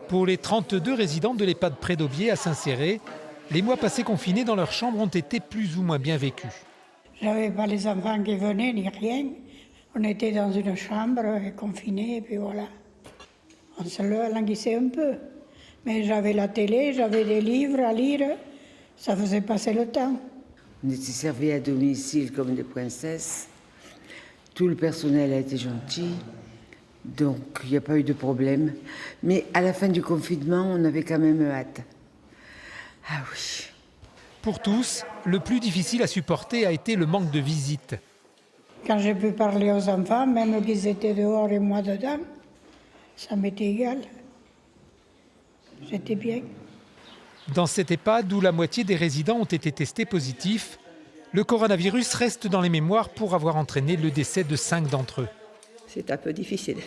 Pour les 32 résidents de l'EHPAD Pré d'Aubier à Saint-Céré, les mois passés confinés dans leur chambre ont été plus ou moins bien vécus. J'avais pas les enfants qui venaient ni rien. On était dans une chambre confinée et puis voilà. On se languissait un peu. Mais j'avais la télé, j'avais des livres à lire. Ça faisait passer le temps. On était servis à domicile comme des princesses. Tout le personnel a été gentil. Donc, il n'y a pas eu de problème. Mais à la fin du confinement, on avait quand même hâte. Ah oui. Pour tous, le plus difficile à supporter a été le manque de visites. Quand j'ai pu parler aux enfants, même qu'ils étaient dehors et moi dedans, ça m'était égal. J'étais bien. Dans cet EHPAD où la moitié des résidents ont été testés positifs, le coronavirus reste dans les mémoires pour avoir entraîné le décès de 5 d'entre eux. C'est un peu difficile.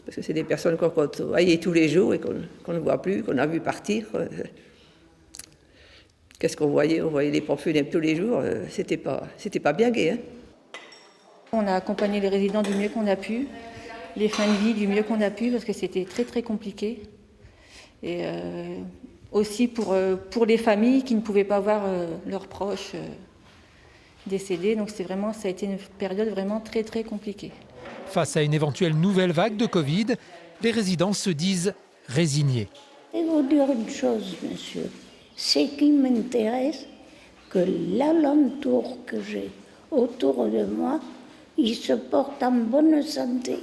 Parce que c'est des personnes qu'on voyait tous les jours et qu'on ne voit plus, qu'on a vu partir. Qu'est-ce qu'on voyait? On voyait les pompes funèbres tous les jours. C'était pas bien gai. Hein. On a accompagné les résidents du mieux qu'on a pu, les fins de vie du mieux qu'on a pu, parce que c'était très très compliqué. Et aussi pour les familles qui ne pouvaient pas voir leurs proches décédés. Donc ça a été une période vraiment très très compliquée. Face à une éventuelle nouvelle vague de Covid, les résidents se disent résignés. Je vais vous dire une chose, monsieur. Ce qui m'intéresse, que l'alentour que j'ai autour de moi, il se porte en bonne santé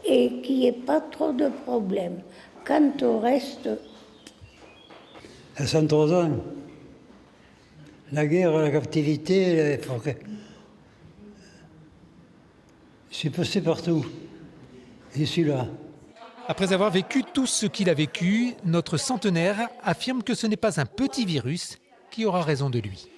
et qu'il n'y ait pas trop de problèmes. Quant au reste... À 103 ans, la guerre, la captivité, c'est passé partout. Et celui-là. Après avoir vécu tout ce qu'il a vécu, notre centenaire affirme que ce n'est pas un petit virus qui aura raison de lui.